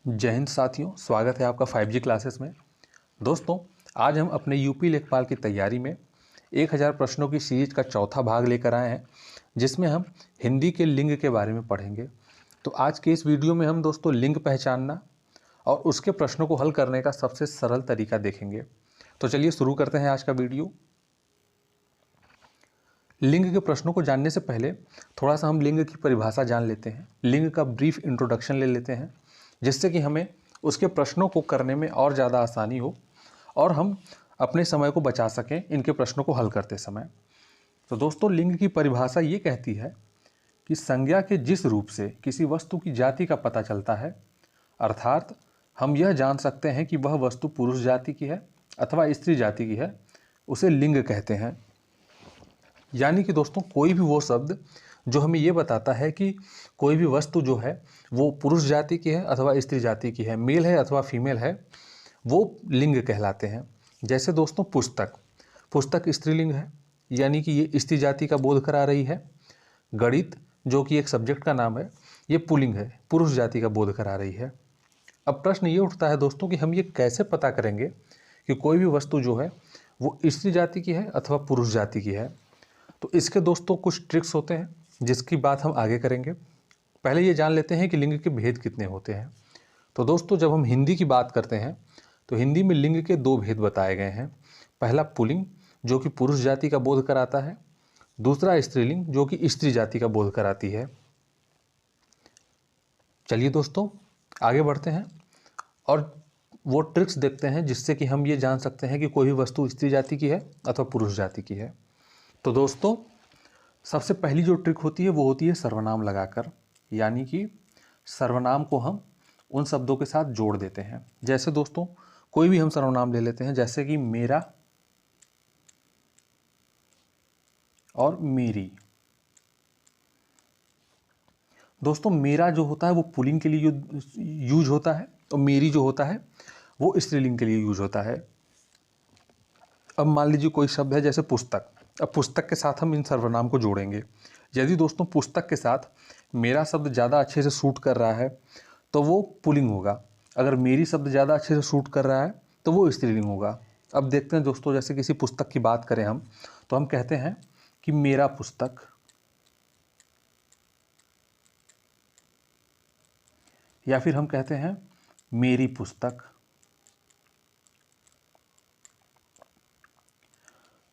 जय हिंद साथियों, स्वागत है आपका 5G क्लासेस में। दोस्तों, आज हम अपने यूपी लेखपाल की तैयारी में 1000 प्रश्नों की सीरीज का चौथा भाग लेकर आए हैं, जिसमें हम हिंदी के लिंग के बारे में पढ़ेंगे। तो आज के इस वीडियो में हम दोस्तों लिंग पहचानना और उसके प्रश्नों को हल करने का सबसे सरल तरीका देखेंगे। तो चलिए शुरू करते हैं आज का वीडियो। लिंग के प्रश्नों को जानने से पहले थोड़ा सा हम लिंग की परिभाषा जान लेते हैं। लिंग का ब्रीफ इंट्रोडक्शन ले लेते हैं, जिससे कि हमें उसके प्रश्नों को करने में और ज़्यादा आसानी हो और हम अपने समय को बचा सकें इनके प्रश्नों को हल करते समय। तो दोस्तों, लिंग की परिभाषा ये कहती है कि संज्ञा के जिस रूप से किसी वस्तु की जाति का पता चलता है, अर्थात हम यह जान सकते हैं कि वह वस्तु पुरुष जाति की है अथवा स्त्री जाति की है, उसे लिंग कहते हैं। यानी कि दोस्तों, कोई भी वो शब्द जो हमें ये बताता है कि कोई भी वस्तु जो है वो पुरुष जाति की है अथवा स्त्री जाति की है, मेल है अथवा फीमेल है, वो लिंग कहलाते हैं। जैसे दोस्तों, पुस्तक स्त्रीलिंग है, यानी कि ये स्त्री जाति का बोध करा रही है। गणित, जो कि एक सब्जेक्ट का नाम है, ये पुल्लिंग है, पुरुष जाति का बोध करा रही है। अब प्रश्न ये उठता है दोस्तों कि हम ये कैसे पता करेंगे कि कोई भी वस्तु जो है वो स्त्री जाति की है अथवा पुरुष जाति की है। तो इसके दोस्तों कुछ ट्रिक्स होते हैं, जिसकी बात हम आगे करेंगे। पहले ये जान लेते हैं कि लिंग के भेद कितने होते हैं। तो दोस्तों, जब हम हिंदी की बात करते हैं तो हिंदी में लिंग के 2 भेद बताए गए हैं। पहला पुल्लिंग, जो कि पुरुष जाति का बोध कराता है। दूसरा स्त्रीलिंग, जो कि स्त्री जाति का बोध कराती है। चलिए दोस्तों, आगे बढ़ते हैं और वो ट्रिक्स देखते हैं जिससे कि हम ये जान सकते हैं कि कोई भी वस्तु स्त्री जाति की है अथवा पुरुष जाति की है। तो दोस्तों, सबसे पहली जो ट्रिक होती है वो होती है सर्वनाम लगाकर, यानी कि सर्वनाम को हम उन शब्दों के साथ जोड़ देते हैं। जैसे दोस्तों, कोई भी हम सर्वनाम ले लेते हैं, जैसे कि मेरा और मेरी। दोस्तों, मेरा जो होता है वो पुल्लिंग के लिए यूज होता है और मेरी जो होता है वो स्त्रीलिंग के लिए यूज होता है। अब मान लीजिए कोई शब्द है जैसे पुस्तक। अब पुस्तक के साथ हम इन सर्वनाम को जोड़ेंगे। यदि दोस्तों पुस्तक के साथ मेरा शब्द ज़्यादा अच्छे से सूट कर रहा है तो वो पुल्लिंग होगा। अगर मेरी शब्द ज़्यादा अच्छे से सूट कर रहा है तो वो स्त्रीलिंग होगा। अब देखते हैं दोस्तों, जैसे किसी पुस्तक की बात करें हम, तो हम कहते हैं कि मेरा पुस्तक, या फिर हम कहते हैं मेरी पुस्तक।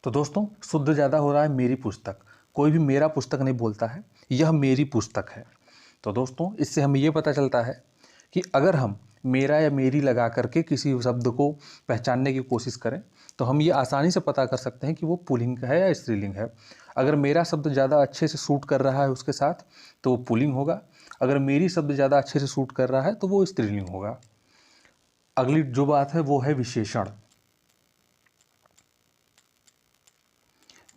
तो दोस्तों, शुद्ध ज़्यादा हो रहा है मेरी पुस्तक। कोई भी मेरा पुस्तक नहीं बोलता है, यह मेरी पुस्तक है। तो दोस्तों, इससे हमें ये पता चलता है कि अगर हम मेरा या मेरी लगा करके किसी शब्द को पहचानने की कोशिश करें तो हम ये आसानी से पता कर सकते हैं कि वो पुल्लिंग है या स्त्रीलिंग है। अगर मेरा शब्द ज़्यादा अच्छे से सूट कर रहा है उसके साथ तो वो पुल्लिंग होगा। अगर मेरी शब्द ज़्यादा अच्छे से सूट कर रहा है तो वो स्त्रीलिंग होगा। अगली जो बात है वो है विशेषण।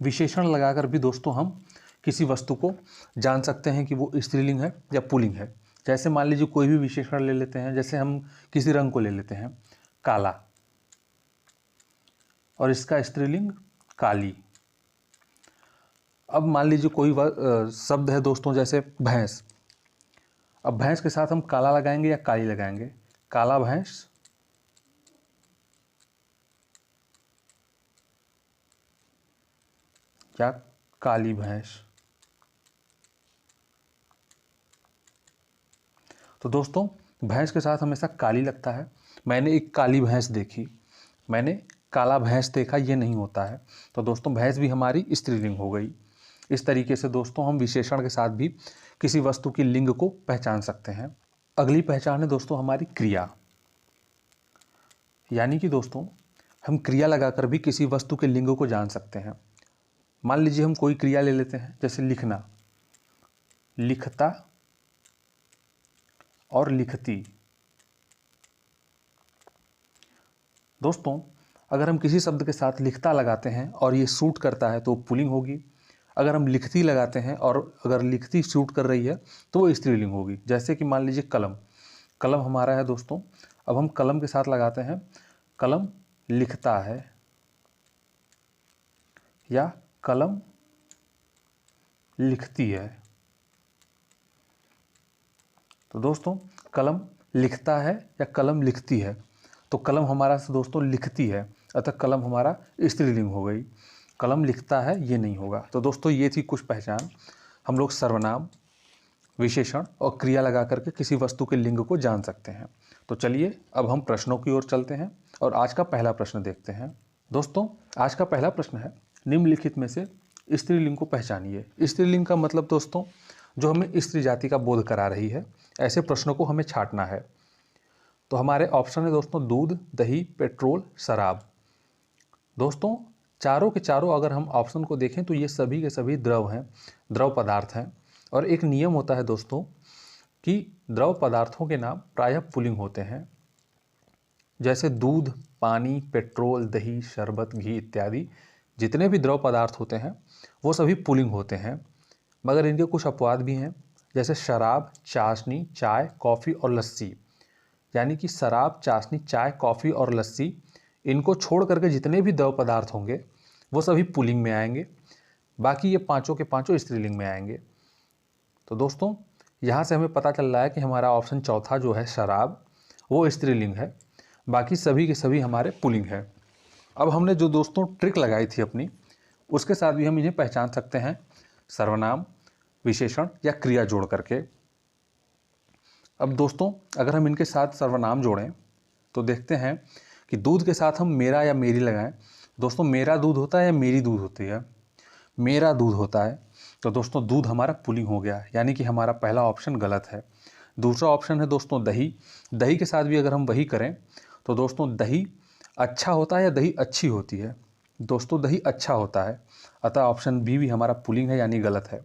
विशेषण लगाकर भी दोस्तों हम किसी वस्तु को जान सकते हैं कि वो स्त्रीलिंग है या पुल्लिंग है। जैसे मान लीजिए कोई भी विशेषण ले लेते हैं, जैसे हम किसी रंग को ले लेते हैं काला, और इसका स्त्रीलिंग काली। अब मान लीजिए कोई शब्द है दोस्तों जैसे भैंस। अब भैंस के साथ हम काला लगाएंगे या काली लगाएंगे? काला भैंस या काली भैंस। तो दोस्तों, भैंस के साथ हमेशा काली लगता है। मैंने एक काली भैंस देखी, मैंने काला भैंस देखा, ये नहीं होता है। तो दोस्तों, भैंस भी हमारी स्त्रीलिंग हो गई। इस तरीके से दोस्तों हम विशेषण के साथ भी किसी वस्तु की लिंग को पहचान सकते हैं। अगली पहचान है दोस्तों हमारी क्रिया। यानी कि दोस्तों, हम क्रिया लगाकर भी किसी वस्तु के लिंग को जान सकते हैं। मान लीजिए हम कोई क्रिया ले लेते हैं, जैसे लिखना, लिखता और लिखती। दोस्तों, अगर हम किसी शब्द के साथ लिखता लगाते हैं और ये सूट करता है तो पुल्लिंग होगी। अगर हम लिखती लगाते हैं और अगर लिखती सूट कर रही है तो वो स्त्रीलिंग होगी। जैसे कि मान लीजिए कलम। कलम हमारा है दोस्तों, अब हम कलम के साथ लगाते हैं कलम लिखता है या कलम लिखती है। तो दोस्तों, कलम लिखता है या कलम लिखती है, तो कलम हमारा दोस्तों लिखती है, अतः कलम हमारा स्त्रीलिंग हो गई। कलम लिखता है ये नहीं होगा। तो दोस्तों ये थी कुछ पहचान, हम लोग सर्वनाम, विशेषण और क्रिया लगा करके किसी वस्तु के लिंग को जान सकते हैं। तो चलिए अब हम प्रश्नों की ओर चलते हैं और आज का पहला प्रश्न देखते हैं। दोस्तों आज का पहला प्रश्न है, निम्नलिखित में से स्त्रीलिंग को पहचानिए। स्त्रीलिंग का मतलब दोस्तों जो हमें स्त्री जाति का बोध करा रही है, ऐसे प्रश्नों को हमें छांटना है। तो हमारे ऑप्शन है दोस्तों दूध, दही, पेट्रोल, शराब। दोस्तों चारों के चारों अगर हम ऑप्शन को देखें तो ये सभी के सभी द्रव हैं, द्रव पदार्थ हैं। और एक नियम होता है दोस्तों कि द्रव पदार्थों के नाम प्रायः पुल्लिंग होते हैं। जैसे दूध, पानी, पेट्रोल, दही, शरबत, घी इत्यादि जितने भी द्रव पदार्थ होते हैं वो सभी पुल्लिंग होते हैं, मगर इनके कुछ अपवाद भी हैं। जैसे शराब, चाशनी, चाय, कॉफ़ी और लस्सी। यानी कि शराब, चाशनी, चाय, कॉफ़ी और लस्सी, इनको छोड़ करके जितने भी द्रव पदार्थ होंगे वो सभी पुल्लिंग में आएंगे, बाकी ये पांचों के पांचों स्त्रीलिंग में आएंगे। तो दोस्तों यहाँ से हमें पता चल रहा है कि हमारा ऑप्शन चौथा जो है शराब, वो स्त्रीलिंग है, बाकी सभी के सभी हमारे पुल्लिंग है। अब हमने जो दोस्तों ट्रिक लगाई थी अपनी, उसके साथ भी हम इन्हें पहचान सकते हैं सर्वनाम, विशेषण या क्रिया जोड़ करके। अब दोस्तों अगर हम इनके साथ सर्वनाम जोड़ें तो देखते हैं कि दूध के साथ हम मेरा या मेरी लगाएं। दोस्तों मेरा दूध होता है या मेरी दूध होती है? मेरा दूध होता है। तो दोस्तों दूध हमारा पुल्लिंग हो गया, यानी कि हमारा पहला ऑप्शन गलत है। दूसरा ऑप्शन है दोस्तों दही। दही के साथ भी अगर हम वही करें तो दोस्तों दही अच्छा होता है या दही अच्छी होती है? दोस्तों दही अच्छा होता है, अतः ऑप्शन बी भी हमारा पुल्लिंग है, यानी गलत है।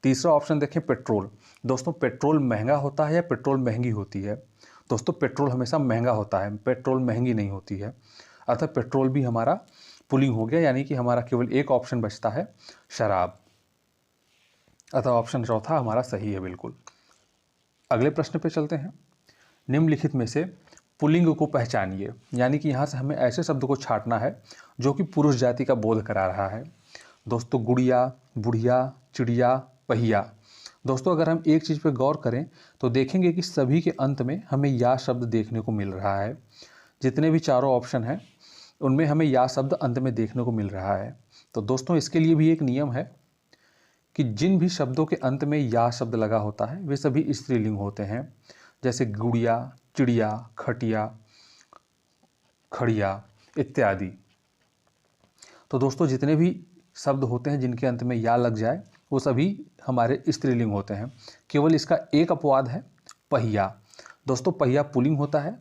तीसरा ऑप्शन देखें पेट्रोल। दोस्तों पेट्रोल महंगा होता है या पेट्रोल महंगी होती है? दोस्तों पेट्रोल हमेशा महंगा होता है, पेट्रोल महंगी नहीं होती है, अतः पेट्रोल भी हमारा पुल्लिंग हो गया, यानी कि हमारा केवल एक ऑप्शन बचता है शराब, अतः ऑप्शन चौथा हमारा सही है बिल्कुल। अगले प्रश्न पे चलते हैं। निम्नलिखित में से पुल्लिंग को पहचानिए, यानी कि यहाँ से हमें ऐसे शब्द को छांटना है जो कि पुरुष जाति का बोध करा रहा है। दोस्तों गुड़िया, बुढ़िया, चिड़िया, पहिया। दोस्तों अगर हम एक चीज़ पर गौर करें तो देखेंगे कि सभी के अंत में हमें या शब्द देखने को मिल रहा है। जितने भी चारों ऑप्शन हैं उनमें हमें या शब्द अंत में देखने को मिल रहा है। तो दोस्तों इसके लिए भी एक नियम है कि जिन भी शब्दों के अंत में या शब्द लगा होता है वे सभी स्त्रीलिंग होते हैं। जैसे गुड़िया, चिड़िया, खटिया, खड़िया इत्यादि। तो दोस्तों जितने भी शब्द होते हैं जिनके अंत में या लग जाए वो सभी हमारे स्त्रीलिंग होते हैं। केवल इसका एक अपवाद है पहिया। दोस्तों पहिया पुल्लिंग होता है,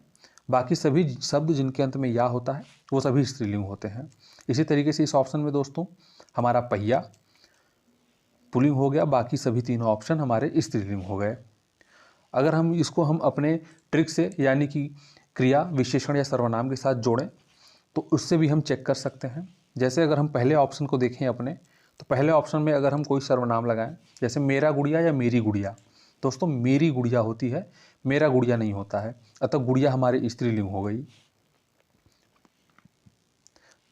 बाकी सभी शब्द जिनके अंत में या होता है वो सभी स्त्रीलिंग होते हैं। इसी तरीके से इस ऑप्शन में दोस्तों हमारा पहिया पुल्लिंग हो गया, बाकी सभी तीनों ऑप्शन हमारे स्त्रीलिंग हो गए। अगर हम अपने ट्रिक से यानी कि क्रिया, विशेषण या सर्वनाम के साथ जोड़ें तो उससे भी हम चेक कर सकते हैं। जैसे अगर हम पहले ऑप्शन को देखें अपने, तो पहले ऑप्शन में अगर हम कोई सर्वनाम लगाएं, जैसे मेरा गुड़िया या मेरी गुड़िया, दोस्तों मेरी गुड़िया होती है, मेरा गुड़िया नहीं होता है, अतः गुड़िया हमारी स्त्रीलिंग हो गई।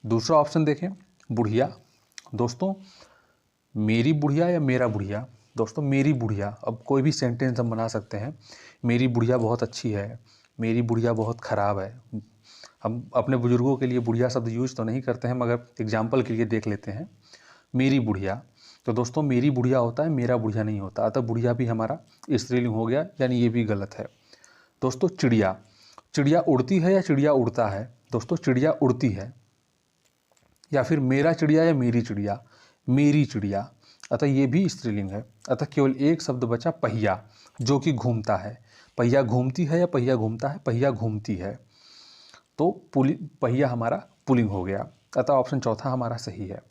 दूसरा ऑप्शन देखें बुढ़िया। दोस्तों मेरी बुढ़िया या मेरा बुढ़िया? दोस्तों मेरी बुढ़िया। अब कोई भी सेंटेंस हम बना सकते हैं, मेरी बुढ़िया बहुत अच्छी है, मेरी बुढ़िया बहुत ख़राब है। हम अपने बुजुर्गों के लिए बुढ़िया शब्द यूज तो नहीं करते हैं, मगर एग्जाम्पल के लिए देख लेते हैं। मेरी बुढ़िया, तो दोस्तों मेरी बुढ़िया होता है, मेरा बुढ़िया नहीं होता, अतः बुढ़िया भी हमारा स्त्रीलिंग हो गया, यानी ये भी गलत है। दोस्तों चिड़िया, चिड़िया उड़ती है या चिड़िया उड़ता है? दोस्तों चिड़िया उड़ती है। या फिर मेरा चिड़िया या मेरी चिड़िया? मेरी चिड़िया, अतः ये भी स्त्रीलिंग है। अतः केवल एक शब्द बचा पहिया, जो कि घूमता है। पहिया घूमती है या पहिया घूमता है? पहिया घूमती है, तो पहिया हमारा पुल्लिंग हो गया, अतः ऑप्शन चौथा हमारा सही है।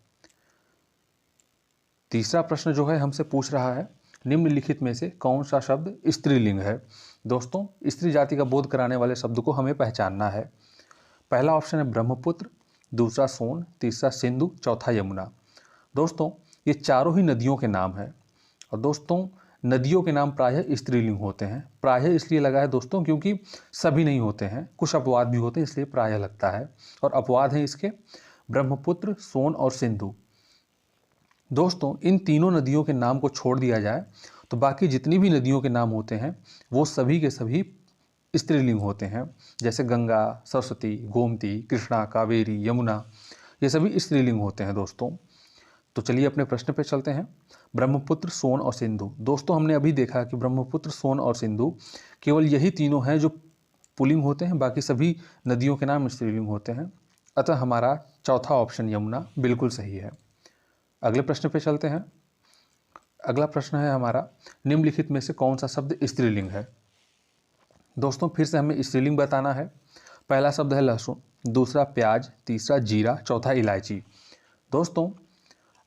तीसरा प्रश्न जो है हमसे पूछ रहा है निम्नलिखित में से कौन सा शब्द स्त्रीलिंग है? दोस्तों स्त्री जाति का बोध कराने वाले शब्द को हमें पहचानना है। पहला ऑप्शन है ब्रह्मपुत्र, दूसरा सोन, तीसरा सिंधु, चौथा यमुना। दोस्तों ये चारों ही नदियों के नाम हैं, और दोस्तों नदियों के नाम प्रायः स्त्रीलिंग होते हैं। प्रायः इसलिए लगा है दोस्तों क्योंकि सभी नहीं होते हैं, कुछ अपवाद भी होते हैं, इसलिए प्रायः लगता है। और अपवाद हैं इसके ब्रह्मपुत्र, सोन और सिंधु। दोस्तों इन तीनों नदियों के नाम को छोड़ दिया जाए तो बाकी जितनी भी नदियों के नाम होते हैं वो सभी के सभी स्त्रीलिंग होते हैं, जैसे गंगा, सरस्वती, गोमती, कृष्णा, कावेरी, यमुना, ये सभी स्त्रीलिंग होते हैं दोस्तों। तो चलिए अपने प्रश्न पे चलते हैं। ब्रह्मपुत्र, सोन और सिंधु। दोस्तों हमने अभी देखा कि ब्रह्मपुत्र, सोन और सिंधु केवल यही तीनों हैं जो पुल्लिंग होते हैं, बाकी सभी नदियों के नाम स्त्रीलिंग होते हैं। अतः हमारा चौथा ऑप्शन यमुना बिल्कुल सही है। अगले प्रश्न पे चलते हैं। अगला प्रश्न है हमारा, निम्नलिखित में से कौन सा शब्द स्त्रीलिंग है। दोस्तों फिर से हमें स्त्रीलिंग बताना है। पहला शब्द है लहसुन, दूसरा प्याज, तीसरा जीरा, चौथा इलायची। दोस्तों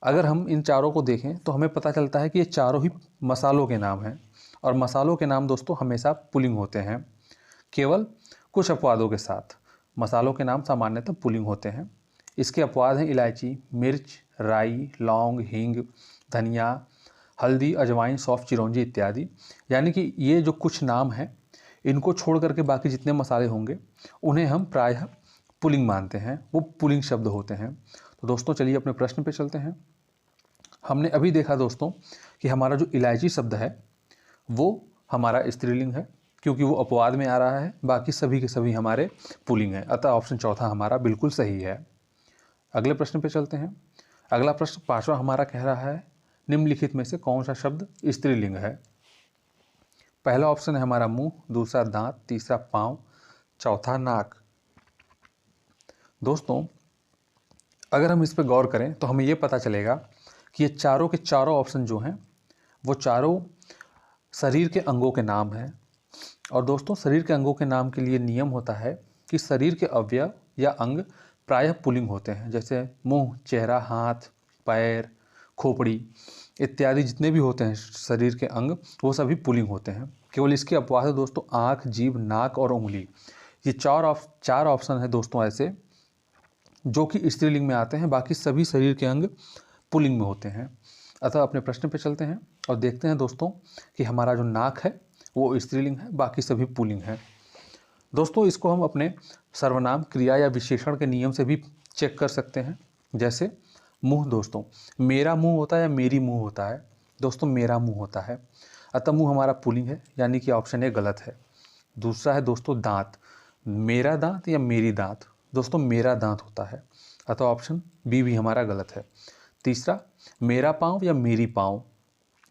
अगर हम इन चारों को देखें तो हमें पता चलता है कि ये चारों ही मसालों के नाम हैं, और मसालों के नाम दोस्तों हमेशा पुल्लिंग होते हैं, केवल कुछ अपवादों के साथ। मसालों के नाम सामान्यतः पुल्लिंग होते हैं। इसके अपवाद हैं इलायची, मिर्च, राई, लौंग, हींग, धनिया, हल्दी, अजवाइन, सौंफ, चिरौंजी इत्यादि। यानी कि ये जो कुछ नाम हैं, इनको छोड़ करके बाकी जितने मसाले होंगे उन्हें हम प्रायः पुल्लिंग मानते हैं, वो पुल्लिंग शब्द होते हैं। तो दोस्तों चलिए अपने प्रश्न पे चलते हैं। हमने अभी देखा दोस्तों कि हमारा जो इलायची शब्द है वो हमारा स्त्रीलिंग है, क्योंकि वो अपवाद में आ रहा है, बाकी सभी के सभी हमारे पुल्लिंग हैं। अतः ऑप्शन चौथा हमारा बिल्कुल सही है। अगले प्रश्न पे चलते हैं। अगला प्रश्न पांचवा हमारा कह रहा है, निम्नलिखित में से कौन सा शब्द स्त्रीलिंग है। पहला ऑप्शन है हमारा मुंह, दूसरा दांत, तीसरा पाँव, चौथा नाक। दोस्तों अगर हम इस पर गौर करें तो हमें ये पता चलेगा कि ये चारों के चारों ऑप्शन जो हैं वो चारों शरीर के अंगों के नाम हैं। और दोस्तों शरीर के अंगों के नाम के लिए नियम होता है कि शरीर के अवयव या अंग प्रायः पुल्लिंग होते हैं, जैसे मुंह, चेहरा, हाथ, पैर, खोपड़ी इत्यादि जितने भी होते हैं शरीर के अंग, वो सभी पुल्लिंग होते हैं। केवल इसके अपवाद है दोस्तों आँख, जीभ, नाक और उंगली। ये चार ऑप्शन है दोस्तों ऐसे जो कि स्त्रीलिंग में आते हैं, बाकी सभी शरीर के अंग पुल्लिंग में होते हैं। अतः अपने प्रश्न पे चलते हैं और देखते हैं दोस्तों कि हमारा जो नाक है वो स्त्रीलिंग है, बाकी सभी पुल्लिंग है। दोस्तों इसको हम अपने सर्वनाम, क्रिया या विशेषण के नियम से भी चेक कर सकते हैं। जैसे मुंह, दोस्तों मेरा मुंह होता है या मेरी मुंह होता है। दोस्तों मेरा मुंह होता है, अतः मुंह हमारा पुल्लिंग है, यानी कि ऑप्शन ए गलत है। दूसरा है दोस्तों दांत, मेरा दांत या मेरी दांत। दोस्तों मेरा दांत होता है, अतः ऑप्शन बी भी हमारा गलत है। तीसरा मेरा पाँव या मेरी पाँव।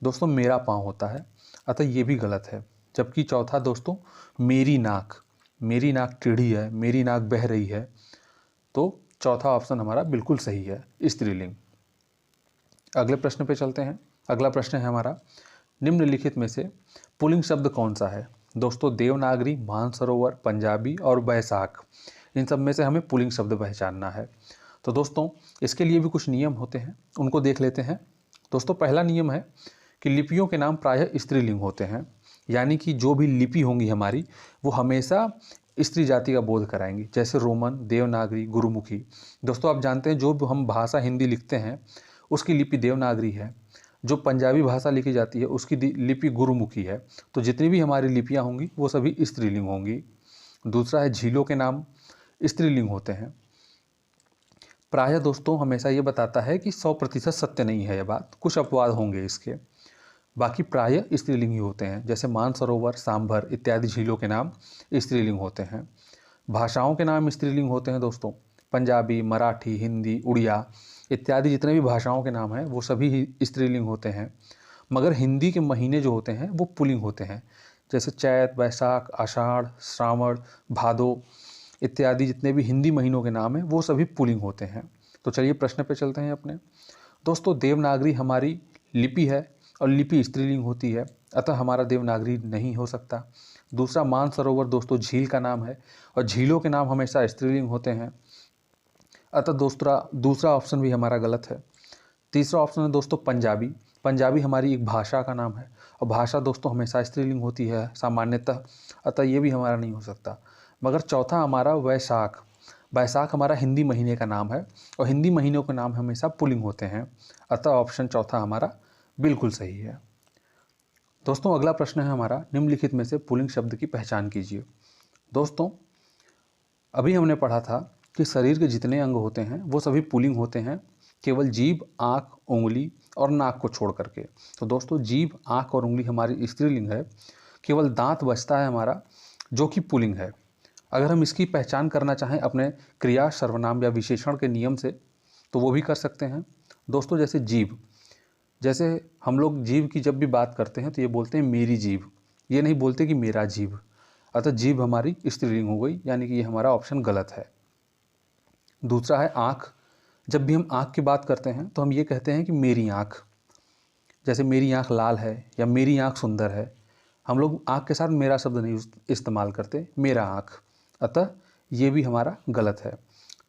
दोस्तों मेरा पाँव होता है, अतः ये भी गलत है। जबकि चौथा दोस्तों मेरी नाक टेढ़ी है, मेरी नाक बह रही है, तो चौथा ऑप्शन हमारा बिल्कुल सही है, स्त्रीलिंग। अगले प्रश्न पे चलते हैं। अगला प्रश्न है हमारा, निम्नलिखित में से पुल्लिंग शब्द कौन सा है। दोस्तों देवनागरी, मानसरोवर, पंजाबी और बैसाख, इन सब में से हमें पुल्लिंग शब्द पहचानना है। तो दोस्तों इसके लिए भी कुछ नियम होते हैं, उनको देख लेते हैं। दोस्तों पहला नियम है कि लिपियों के नाम प्रायः स्त्रीलिंग होते हैं, यानी कि जो भी लिपि होंगी हमारी वो हमेशा स्त्री जाति का बोध कराएंगी, जैसे रोमन, देवनागरी, गुरुमुखी। दोस्तों आप जानते हैं जो हम भाषा हिंदी लिखते हैं उसकी लिपि देवनागरी है, जो पंजाबी भाषा लिखी जाती है उसकी लिपि गुरुमुखी है। तो जितनी भी हमारी लिपियाँ होंगी वो सभी स्त्रीलिंग होंगी। दूसरा है झीलों के नाम स्त्रीलिंग होते हैं। प्रायः दोस्तों हमेशा ये बताता है कि 100% सत्य नहीं है यह बात, कुछ अपवाद होंगे इसके, बाकी प्रायः स्त्रीलिंग ही होते हैं। जैसे मानसरोवर, सांभर इत्यादि झीलों के नाम स्त्रीलिंग होते हैं। भाषाओं के नाम स्त्रीलिंग होते हैं दोस्तों, पंजाबी, मराठी, हिंदी, उड़िया इत्यादि जितने भी भाषाओं के नाम हैं वो सभी ही स्त्रीलिंग होते हैं। मगर हिंदी के महीने जो होते हैं वो पुल्लिंग होते हैं, जैसे चैत, बैसाख, आषाढ़, श्रावण, भादो इत्यादि जितने भी हिंदी महीनों के नाम हैं वो सभी पुल्लिंग होते हैं। तो चलिए प्रश्न पे चलते हैं अपने। दोस्तों देवनागरी हमारी लिपि है और लिपि स्त्रीलिंग होती है, अतः हमारा देवनागरी नहीं हो सकता। दूसरा मानसरोवर दोस्तों झील का नाम है और झीलों के नाम हमेशा स्त्रीलिंग होते हैं, अतः दूसरा ऑप्शन भी हमारा गलत है। तीसरा ऑप्शन है दोस्तों पंजाबी हमारी एक भाषा का नाम है और भाषा दोस्तों हमेशा स्त्रीलिंग होती है सामान्यतः, अतः ये भी हमारा नहीं हो सकता। मगर चौथा हमारा बैसाख हमारा हिंदी महीने का नाम है और हिंदी महीनों के नाम हमेशा पुल्लिंग होते हैं, अतः ऑप्शन चौथा हमारा बिल्कुल सही है। दोस्तों अगला प्रश्न है हमारा, निम्नलिखित में से पुल्लिंग शब्द की पहचान कीजिए। दोस्तों अभी हमने पढ़ा था कि शरीर के जितने अंग होते हैं वो सभी पुल्लिंग होते हैं, केवल जीभ, आँख, उंगली और नाक को छोड़ करके। तो दोस्तों जीभ, आँख और उंगली हमारी स्त्रीलिंग है, केवल दांत बचता है हमारा जो कि पुल्लिंग है। अगर हम इसकी पहचान करना चाहें अपने क्रिया, सर्वनाम या विशेषण के नियम से तो वो भी कर सकते हैं दोस्तों। जैसे जीभ, जैसे हम लोग जीभ की जब भी बात करते हैं तो ये बोलते हैं मेरी जीभ, ये नहीं बोलते कि मेरा जीभ। अतः जीभ हमारी स्त्रीलिंग हो गई, यानी कि ये हमारा ऑप्शन गलत है। दूसरा है आँख। जब भी हम आँख की बात करते हैं तो हम ये कहते हैं कि मेरी आँख, जैसे मेरी आँख लाल है या मेरी आँख सुंदर है। हम लोग आँख के साथ मेरा शब्द नहीं इस्तेमाल करते, मेरा आँख। अतः ये भी हमारा गलत है।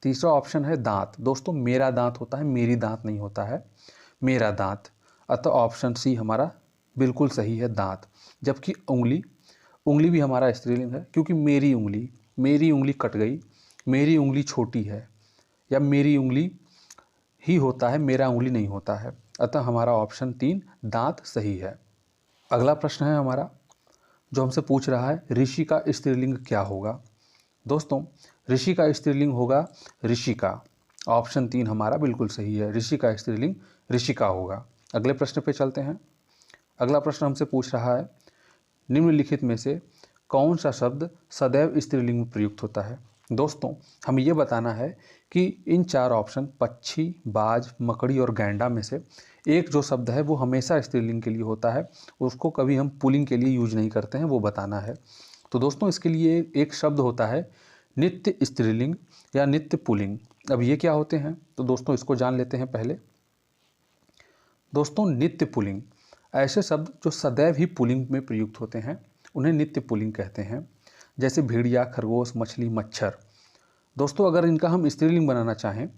तीसरा ऑप्शन है दांत। दोस्तों मेरा दांत होता है, मेरी दांत नहीं होता है, मेरा दांत। अतः ऑप्शन सी हमारा बिल्कुल सही है, दांत। जबकि उंगली, उंगली भी हमारा स्त्रीलिंग है, क्योंकि मेरी उंगली कट गई, मेरी उंगली छोटी है, या मेरी उंगली ही होता है, मेरा उंगली नहीं होता है। अतः हमारा ऑप्शन 3 दांत सही है। अगला प्रश्न है हमारा जो हमसे पूछ रहा है ऋषि का स्त्रीलिंग क्या होगा। दोस्तों ऋषि का स्त्रीलिंग होगा ऋषिका। ऑप्शन 3 हमारा बिल्कुल सही है, ऋषि का स्त्रीलिंग ऋषिका होगा। अगले प्रश्न पे चलते हैं। अगला प्रश्न हमसे पूछ रहा है निम्नलिखित में से कौन सा शब्द सदैव स्त्रीलिंग में प्रयुक्त होता है। दोस्तों हमें ये बताना है कि इन 4 ऑप्शन पक्षी, बाज, मकड़ी और गैंडा में से एक जो शब्द है वो हमेशा स्त्रीलिंग के लिए होता है, उसको कभी हम पुल्लिंग के लिए यूज नहीं करते हैं, वो बताना है। तो दोस्तों इसके लिए एक शब्द होता है नित्य स्त्रीलिंग या नित्य पुल्लिंग। अब ये क्या होते हैं तो दोस्तों इसको जान लेते हैं पहले। दोस्तों नित्य पुल्लिंग ऐसे शब्द जो सदैव ही पुल्लिंग में प्रयुक्त होते हैं, उन्हें नित्य पुल्लिंग कहते हैं। जैसे भेड़िया, खरगोश, मछली, मच्छर। दोस्तों अगर इनका हम स्त्रीलिंग बनाना चाहें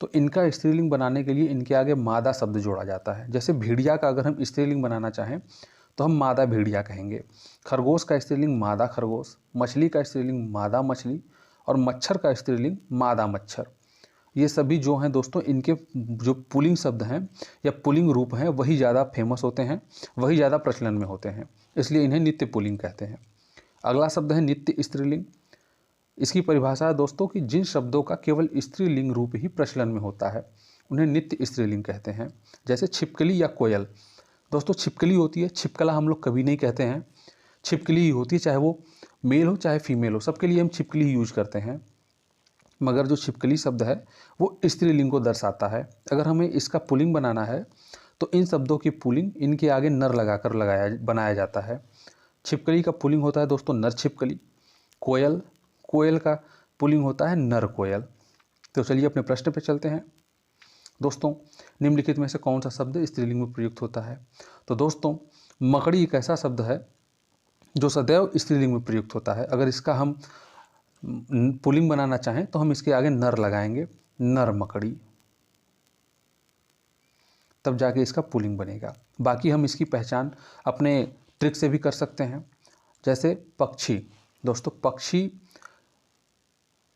तो इनका स्त्रीलिंग बनाने के लिए इनके आगे मादा शब्द जोड़ा जाता है। जैसे भेड़िया का अगर हम स्त्रीलिंग बनाना चाहें तो हम मादा भेड़िया कहेंगे, खरगोश का स्त्रीलिंग मादा खरगोश, मछली का स्त्रीलिंग मादा मछली, और मच्छर का स्त्रीलिंग मादा मच्छर। ये सभी जो हैं दोस्तों इनके जो पुल्लिंग शब्द हैं या पुल्लिंग रूप हैं वही ज़्यादा फेमस होते हैं, वही ज़्यादा प्रचलन में होते हैं, इसलिए इन्हें नित्य पुल्लिंग कहते हैं। अगला शब्द है नित्य स्त्रीलिंग। इसकी परिभाषा है दोस्तों कि जिन शब्दों का केवल स्त्रीलिंग रूप ही प्रचलन में होता है उन्हें नित्य स्त्रीलिंग कहते हैं। जैसे छिपकली या कोयल। दोस्तों छिपकली होती है, छिपकला हम लोग कभी नहीं कहते हैं, छिपकली ही होती है, चाहे वो मेल हो चाहे फीमेल हो, सबके लिए हम छिपकली ही यूज करते हैं। मगर जो छिपकली शब्द है वो स्त्रीलिंग को दर्शाता है। अगर हमें इसका पुल्लिंग बनाना है तो इन शब्दों की पुल्लिंग इनके आगे नर लगाकर बनाया जाता है। छिपकली का पुल्लिंग होता है दोस्तों नर छिपकली। कोयल, कोयल का पुल्लिंग होता है नर कोयल। तो चलिए अपने प्रश्न पे चलते हैं। दोस्तों निम्नलिखित में से कौन सा शब्द स्त्रीलिंग में प्रयुक्त होता है। तो दोस्तों मकड़ी एक ऐसा शब्द है जो सदैव स्त्रीलिंग में प्रयुक्त होता है। अगर इसका हम पुल्लिंग बनाना चाहें तो हम इसके आगे नर लगाएंगे, नर मकड़ी, तब जाके इसका पुल्लिंग बनेगा। बाकी हम इसकी पहचान अपने ट्रिक से भी कर सकते हैं। जैसे पक्षी। दोस्तों पक्षी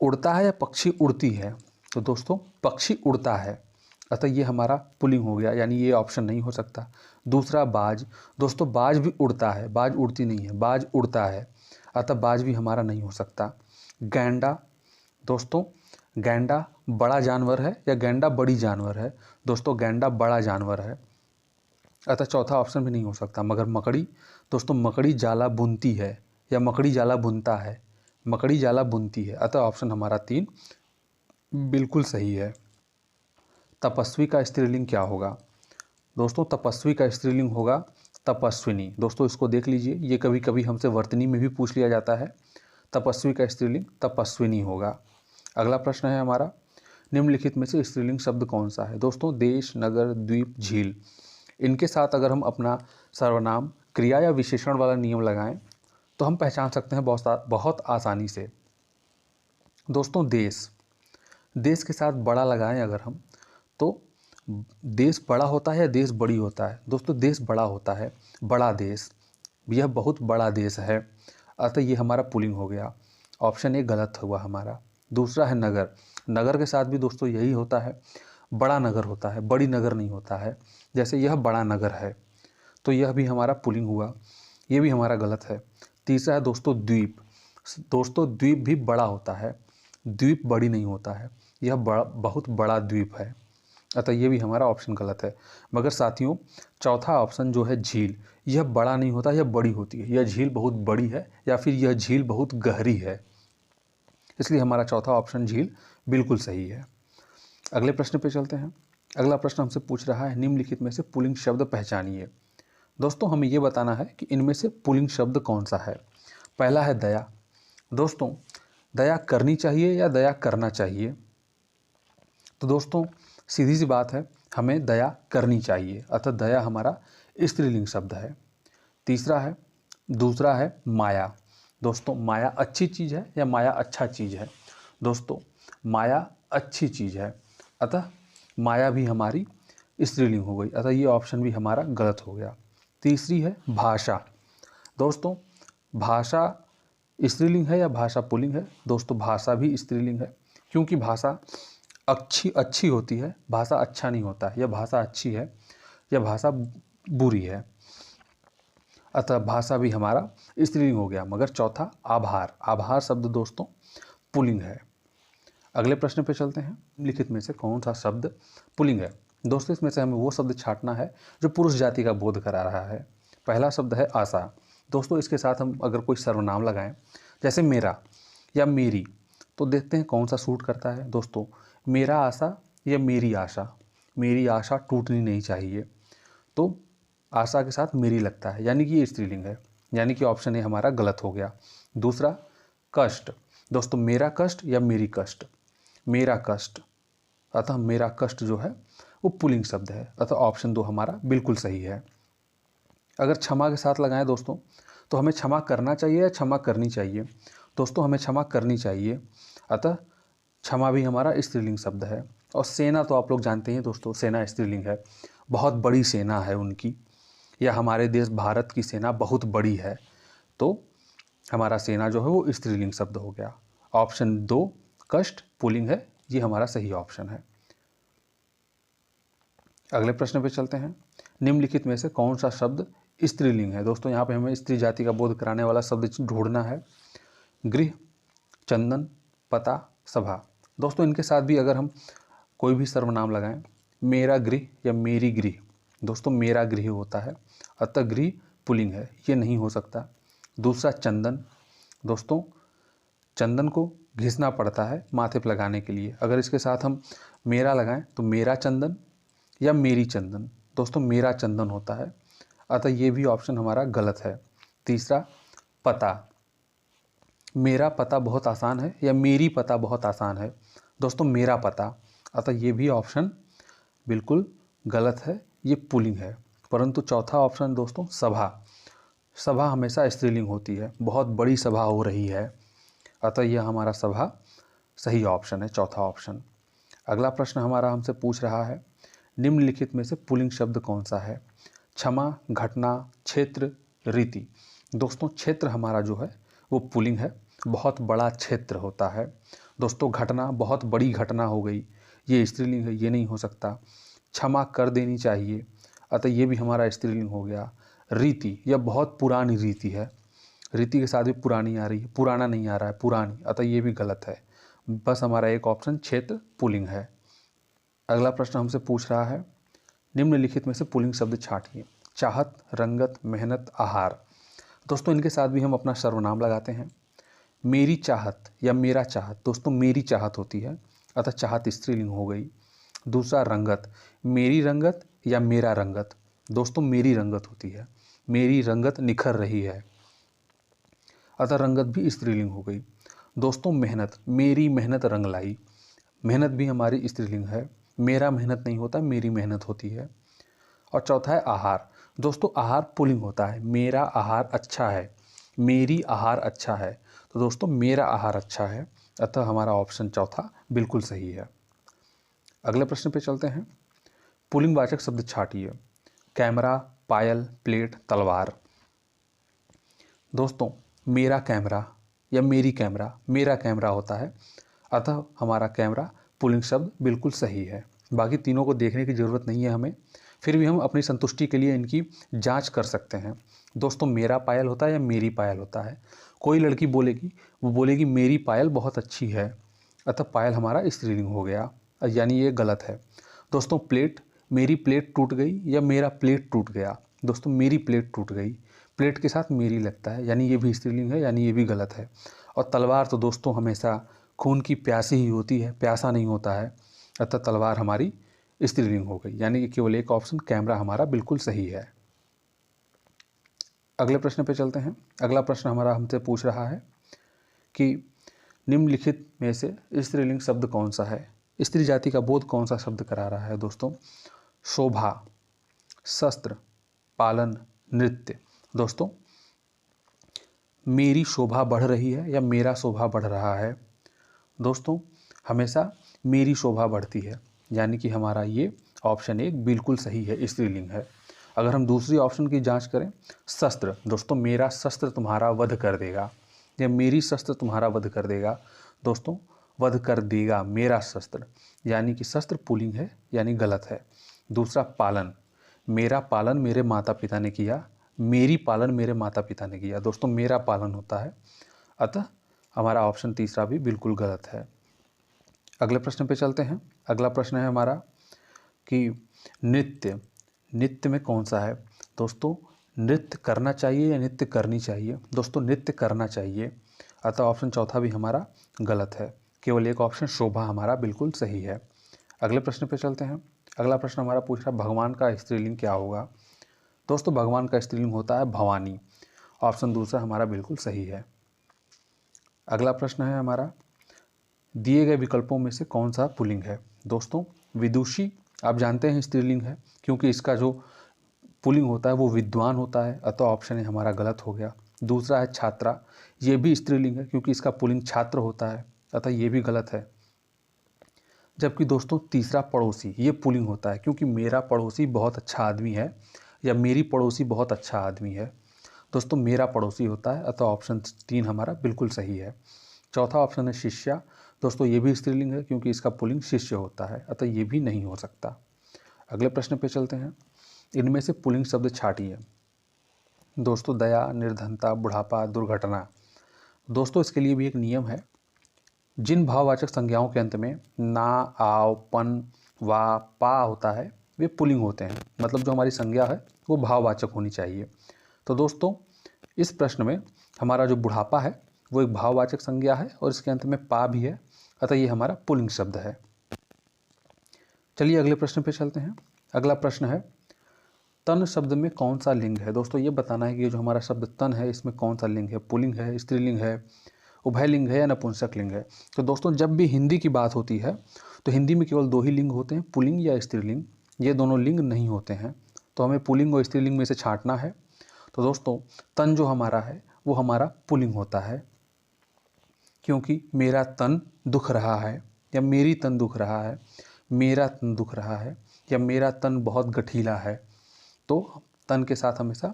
उड़ता है या पक्षी उड़ती है, तो दोस्तों पक्षी उड़ता है, अतः ये हमारा पुल्लिंग हो गया, यानी ये ऑप्शन नहीं हो सकता। दूसरा बाज। दोस्तों बाज भी उड़ता है, बाज उड़ती नहीं है, बाज उड़ता है, अतः बाज भी हमारा नहीं हो सकता। गैंडा। दोस्तों गैंडा बड़ा जानवर है या गैंडा बड़ी जानवर है। दोस्तों गैंडा बड़ा जानवर है, अतः चौथा ऑप्शन भी नहीं हो सकता। मगर मकड़ी। दोस्तों मकड़ी जाला बुनती है या मकड़ी जाला बुनता है, मकड़ी जाला बुनती है, अतः ऑप्शन हमारा 3 बिल्कुल सही है। तपस्वी का स्त्रीलिंग क्या होगा। दोस्तों तपस्वी का स्त्रीलिंग होगा तपस्विनी। दोस्तों इसको देख लीजिए, ये कभी कभी हमसे वर्तनी में भी पूछ लिया जाता है। तपस्वी का स्त्रीलिंग तपस्विनी होगा। अगला प्रश्न है हमारा निम्नलिखित में से स्त्रीलिंग शब्द कौन सा है। दोस्तों देश, नगर, द्वीप, झील, इनके साथ अगर हम अपना सर्वनाम, क्रिया या विशेषण वाला नियम लगाएं तो हम पहचान सकते हैं बहुत आसानी से। दोस्तों देश, देश के साथ बड़ा लगाएं अगर हम, तो देश बड़ा होता है या देश बड़ी होता है। दोस्तों देश बड़ा होता है, बड़ा देश, यह बहुत बड़ा देश है, अतः ये हमारा पुल्लिंग हो गया। ऑप्शन ए गलत हुआ हमारा। दूसरा है नगर। नगर के साथ भी दोस्तों यही होता है, बड़ा नगर होता है, बड़ी नगर नहीं होता है। जैसे यह बड़ा नगर है, तो यह भी हमारा पुल्लिंग हुआ, ये भी हमारा गलत है। तीसरा है दोस्तों द्वीप। दोस्तों द्वीप भी बड़ा होता है, द्वीप बड़ी नहीं होता है, यह बहुत बड़ा द्वीप है, अतः ये भी हमारा ऑप्शन गलत है। मगर साथियों चौथा ऑप्शन जो है झील, यह बड़ा नहीं होता, यह बड़ी होती है। यह झील बहुत बड़ी है या फिर यह झील बहुत गहरी है, इसलिए हमारा चौथा ऑप्शन झील बिल्कुल सही है। अगले प्रश्न पे चलते हैं। अगला प्रश्न हमसे पूछ रहा है निम्नलिखित में से पुल्लिंग शब्द पहचानिए। दोस्तों हमें ये बताना है कि इनमें से पुल्लिंग शब्द कौन सा है। पहला है दया। दोस्तों दया करनी चाहिए या दया करना चाहिए? तो दोस्तों सीधी सी बात है, हमें दया करनी चाहिए, अतः दया हमारा स्त्रीलिंग शब्द है। दूसरा है माया। दोस्तों माया अच्छी चीज़ है या माया अच्छा चीज़ है? दोस्तों माया अच्छी चीज़ है, अतः माया भी हमारी स्त्रीलिंग हो गई, अतः ये ऑप्शन भी हमारा गलत हो गया। तीसरी है भाषा। दोस्तों भाषा स्त्रीलिंग है या भाषा पुल्लिंग है? दोस्तों भाषा भी स्त्रीलिंग है, क्योंकि भाषा अच्छी होती है, भाषा अच्छा नहीं होता है। यह भाषा अच्छी है या भाषा बुरी है, अतः भाषा भी हमारा स्त्रीलिंग हो गया। मगर चौथा आभार, आभार शब्द दोस्तों पुल्लिंग है। अगले प्रश्न पे चलते हैं। लिखित में से कौन सा शब्द पुल्लिंग है? दोस्तों इसमें से हमें वो शब्द छांटना है जो पुरुष जाति का बोध करा रहा है। पहला शब्द है आशा। दोस्तों इसके साथ हम अगर कोई सर्वनाम लगाएं जैसे मेरा या मेरी, तो देखते हैं कौन सा सूट करता है। दोस्तों मेरा आशा या मेरी आशा, मेरी आशा टूटनी नहीं चाहिए, तो आशा के साथ मेरी लगता है, यानी कि ये स्त्रीलिंग है, यानी कि ऑप्शन ए हमारा गलत हो गया। दूसरा कष्ट। दोस्तों मेरा कष्ट या मेरी कष्ट, मेरा कष्ट, अतः मेरा कष्ट जो है वो पुल्लिंग शब्द है, अतः ऑप्शन 2 हमारा बिल्कुल सही है। अगर क्षमा के साथ लगाएं दोस्तों, तो हमें क्षमा करना चाहिए या क्षमा करनी चाहिए? दोस्तों हमें क्षमा करनी चाहिए, अतः क्षमा भी हमारा स्त्रीलिंग शब्द है। और सेना तो आप लोग जानते हैं दोस्तों, सेना स्त्रीलिंग है, बहुत बड़ी सेना है उनकी, या हमारे देश भारत की सेना बहुत बड़ी है, तो हमारा सेना जो है वो स्त्रीलिंग शब्द हो गया। ऑप्शन 2 कष्ट पुल्लिंग है, ये हमारा सही ऑप्शन है। अगले प्रश्न पे चलते हैं। निम्नलिखित में से कौन सा शब्द स्त्रीलिंग है? दोस्तों यहाँ पे हमें स्त्री जाति का बोध कराने वाला शब्द ढूंढना है। गृह, चंदन, पता, सभा। दोस्तों इनके साथ भी अगर हम कोई भी सर्वनाम लगाएं, मेरा गृह या मेरी गृह, दोस्तों मेरा गृह होता है, अतः गृह पुल्लिंग है, ये नहीं हो सकता। दूसरा चंदन। दोस्तों चंदन को घिसना पड़ता है माथे पर लगाने के लिए, अगर इसके साथ हम मेरा लगाएं तो मेरा चंदन या मेरी चंदन, दोस्तों मेरा चंदन होता है, अतः ये भी ऑप्शन हमारा गलत है। तीसरा पता, मेरा पता बहुत आसान है या मेरी पता बहुत आसान है? दोस्तों मेरा पता, अतः ये भी ऑप्शन बिल्कुल गलत है, ये पुल्लिंग है। परंतु चौथा ऑप्शन दोस्तों सभा, सभा हमेशा स्त्रीलिंग होती है, बहुत बड़ी सभा हो रही है, अतः यह हमारा सभा सही ऑप्शन है, चौथा ऑप्शन। अगला प्रश्न हमारा हमसे पूछ रहा है निम्नलिखित में से पुल्लिंग शब्द कौन सा है? क्षमा, घटना, क्षेत्र, रीति। दोस्तों क्षेत्र हमारा जो है वो पुल्लिंग है, बहुत बड़ा क्षेत्र होता है। दोस्तों घटना, बहुत बड़ी घटना हो गई, ये स्त्रीलिंग है, ये नहीं हो सकता। क्षमा कर देनी चाहिए, अतः ये भी हमारा स्त्रीलिंग हो गया। रीति, यह बहुत पुरानी रीति है, रीति के साथ भी पुरानी आ रही है, पुराना नहीं आ रहा है, पुरानी, अतः ये भी गलत है। बस हमारा एक ऑप्शन क्षेत्र पुल्लिंग है। अगला प्रश्न हमसे पूछ रहा है निम्नलिखित में से पुल्लिंग शब्द छांटिए। चाहत, रंगत, मेहनत, आहार। दोस्तों इनके साथ भी हम अपना सर्वनाम लगाते हैं। मेरी चाहत या मेरा चाहत, दोस्तों मेरी चाहत होती है, अतः चाहत स्त्रीलिंग हो गई। दूसरा रंगत, मेरी रंगत या मेरा रंगत, दोस्तों मेरी रंगत होती है, मेरी रंगत निखर रही है, अतः रंगत भी स्त्रीलिंग हो गई। दोस्तों मेहनत, मेरी मेहनत रंग लाई, मेहनत भी हमारी स्त्रीलिंग है, मेरा मेहनत नहीं होता, मेरी मेहनत होती है। और चौथा है आहार। दोस्तों आहार पुल्लिंग होता है, मेरा आहार अच्छा है, मेरी आहार अच्छा है, तो दोस्तों मेरा आहार अच्छा है, अतः हमारा ऑप्शन चौथा बिल्कुल सही है। अगले प्रश्न पे चलते हैं। पुल्लिंग वाचक शब्द छांटिए। कैमरा, पायल, प्लेट, तलवार। दोस्तों मेरा कैमरा या मेरी कैमरा, मेरा कैमरा होता है, अतः हमारा कैमरा पुल्लिंग शब्द बिल्कुल सही है। बाकी तीनों को देखने की ज़रूरत नहीं है हमें, फिर भी हम अपनी संतुष्टि के लिए इनकी जांच कर सकते हैं। दोस्तों मेरा पायल होता है या मेरी पायल होता है? कोई लड़की बोलेगी, वो बोलेगी मेरी पायल बहुत अच्छी है, अतः पायल हमारा स्त्रीलिंग हो गया, यानी ये गलत है। दोस्तों प्लेट, मेरी प्लेट टूट गई या मेरा प्लेट टूट गया। दोस्तों मेरी प्लेट टूट गई, प्लेट के साथ मेरी लगता है, यानी ये भी स्त्रीलिंग है, यानी ये भी गलत है। और तलवार तो दोस्तों हमेशा खून की प्यासी ही होती है, प्यासा नहीं होता है, अतः तलवार हमारी स्त्रीलिंग हो गई, यानी कि केवल एक ऑप्शन कैमरा हमारा बिल्कुल सही है। अगले प्रश्न पे चलते हैं। अगला प्रश्न हमारा हमसे पूछ रहा है कि निम्नलिखित में से स्त्रीलिंग शब्द कौन सा है। स्त्री जाति का बोध कौन सा शब्द करा रहा है दोस्तों। शोभा, शस्त्र, पालन, नृत्य। दोस्तों मेरी शोभा बढ़ रही है या मेरा शोभा बढ़ रहा है। दोस्तों हमेशा मेरी शोभा बढ़ती है, यानी कि हमारा ये ऑप्शन एक बिल्कुल सही है, स्त्रीलिंग है। अगर हम दूसरी ऑप्शन की जांच करें, शस्त्र, दोस्तों मेरा शस्त्र तुम्हारा वध कर देगा या मेरी शस्त्र तुम्हारा वध कर देगा। दोस्तों वध कर देगा मेरा शस्त्र, यानी कि शस्त्र पुल्लिंग है, यानी गलत है। दूसरा पालन, मेरा पालन मेरे माता पिता ने किया, मेरी पालन मेरे माता पिता ने किया। दोस्तों मेरा पालन होता है, अतः हमारा ऑप्शन तीसरा भी बिल्कुल गलत है। अगले प्रश्न पे चलते हैं। अगला प्रश्न है हमारा कि नृत्य, नृत्य में कौन सा है। दोस्तों नृत्य करना चाहिए या नृत्य करनी चाहिए। दोस्तों नृत्य करना चाहिए, अतः ऑप्शन चौथा भी हमारा गलत है। केवल एक ऑप्शन शोभा हमारा बिल्कुल सही है। अगले प्रश्न पे चलते हैं। अगला प्रश्न हमारा पूछ रहा है भगवान का स्त्रीलिंग क्या होगा। दोस्तों भगवान का स्त्रीलिंग होता है भवानी, ऑप्शन दूसरा हमारा बिल्कुल सही है। अगला प्रश्न है हमारा, दिए गए विकल्पों में से कौन सा पुल्लिंग है। दोस्तों विदुषी आप जानते हैं स्त्रीलिंग है, क्योंकि इसका जो पुल्लिंग होता है वो विद्वान होता है, अतः ऑप्शन है हमारा गलत हो गया। दूसरा है छात्रा, ये भी स्त्रीलिंग है क्योंकि इसका पुल्लिंग छात्र होता है, अतः ये भी गलत है। जबकि दोस्तों तीसरा पड़ोसी, ये पुल्लिंग होता है क्योंकि मेरा पड़ोसी बहुत अच्छा आदमी है या मेरी पड़ोसी बहुत अच्छा आदमी है। दोस्तों मेरा पड़ोसी होता है, अतः ऑप्शन 3 हमारा बिल्कुल सही है। चौथा ऑप्शन है शिष्या। दोस्तों ये भी स्त्रीलिंग है क्योंकि इसका पुल्लिंग शिष्य होता है, अतः ये भी नहीं हो सकता। अगले प्रश्न पे चलते हैं। इनमें से पुल्लिंग शब्द छाटिए। दोस्तों दया, निर्धनता, बुढ़ापा, दुर्घटना। दोस्तों इसके लिए भी एक नियम है, जिन भाववाचक संज्ञाओं के अंत में ना, आव, पन, वा, पा होता है वे पुल्लिंग होते हैं, मतलब जो हमारी संज्ञा है वो भाववाचक होनी चाहिए। तो दोस्तों इस प्रश्न में हमारा जो बुढ़ापा है वो एक भाववाचक संज्ञा है और इसके अंत में पा भी है, अतः ये हमारा पुल्लिंग शब्द है। चलिए अगले प्रश्न पे चलते हैं। अगला प्रश्न है तन शब्द में कौन सा लिंग है। दोस्तों ये बताना है कि ये जो हमारा शब्द तन है इसमें कौन सा लिंग है, पुल्लिंग है, स्त्रीलिंग है, उभयलिंग है या नपुंसक लिंग है। तो दोस्तों जब भी हिंदी की बात होती है तो हिंदी में केवल 2 ही लिंग होते हैं, पुल्लिंग या स्त्रीलिंग। ये दोनों लिंग नहीं होते हैं, तो हमें पुल्लिंग और स्त्रीलिंग में से छांटना है। तो दोस्तों तन जो हमारा है वो हमारा पुल्लिंग होता है, क्योंकि मेरा तन दुख रहा है या मेरी तन दुख रहा है, मेरा तन दुख रहा है या मेरा तन बहुत गठीला है, तो तन के साथ हमेशा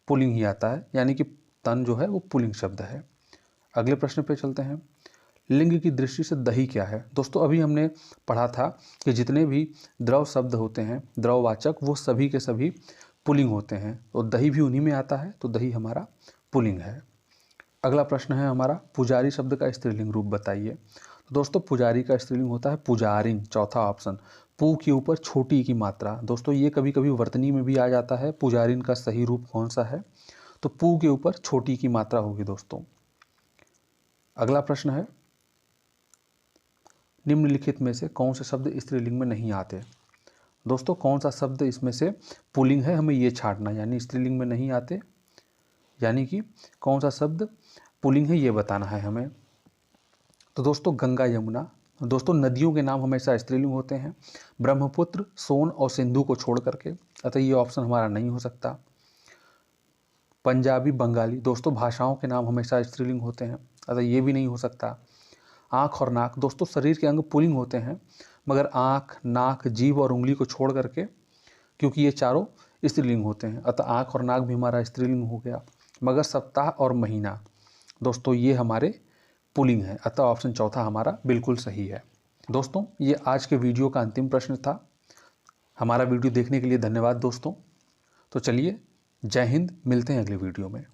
पुल्लिंग ही आता है, यानी कि तन जो है वो पुल्लिंग शब्द है। अगले प्रश्न पे चलते हैं। लिंग की दृष्टि से दही क्या है। दोस्तों अभी हमने पढ़ा था कि जितने भी द्रव शब्द होते हैं, द्रववाचक, वो सभी के सभी पुल्लिंग होते हैं, तो दही भी उन्हीं में आता है, तो दही हमारा पुल्लिंग है। अगला प्रश्न है हमारा पुजारी शब्द का स्त्रीलिंग रूप बताइए। तो दोस्तों पुजारी का स्त्रीलिंग होता है पुजारिन, चौथा ऑप्शन। पू के ऊपर छोटी की मात्रा। दोस्तों ये कभी कभी वर्तनी में भी आ जाता है, पुजारिन का सही रूप कौन सा है, तो पू के ऊपर छोटी की मात्रा होगी दोस्तों। अगला प्रश्न है निम्नलिखित में से कौन से शब्द स्त्रीलिंग में नहीं आते। दोस्तों कौन सा शब्द इसमें से पुल्लिंग है, हमें ये छांटना, यानी स्त्रीलिंग में नहीं आते, यानी कि कौन सा शब्द पुल्लिंग है ये बताना है हमें। तो दोस्तों गंगा, यमुना। दोस्तों नदियों के नाम हमेशा स्त्रीलिंग होते हैं, ब्रह्मपुत्र, सोन और सिंधु को छोड़ करके, अतः ये ऑप्शन हमारा नहीं हो सकता। पंजाबी, बंगाली। दोस्तों भाषाओं के नाम हमेशा स्त्रीलिंग होते हैं, अतः ये भी नहीं हो सकता। आँख और नाक। दोस्तों शरीर के अंग पुल्लिंग होते हैं, मगर आँख, नाक, जीभ और उंगली को छोड़ करके, क्योंकि ये चारों स्त्रीलिंग होते हैं, अतः आँख और नाक भी हमारा स्त्रीलिंग हो गया। मगर सप्ताह और महीना, दोस्तों ये हमारे पुल्लिंग है, अतः ऑप्शन चौथा हमारा बिल्कुल सही है। दोस्तों ये आज के वीडियो का अंतिम प्रश्न था। हमारा वीडियो देखने के लिए धन्यवाद दोस्तों। तो चलिए जय हिंद, मिलते हैं अगले वीडियो में।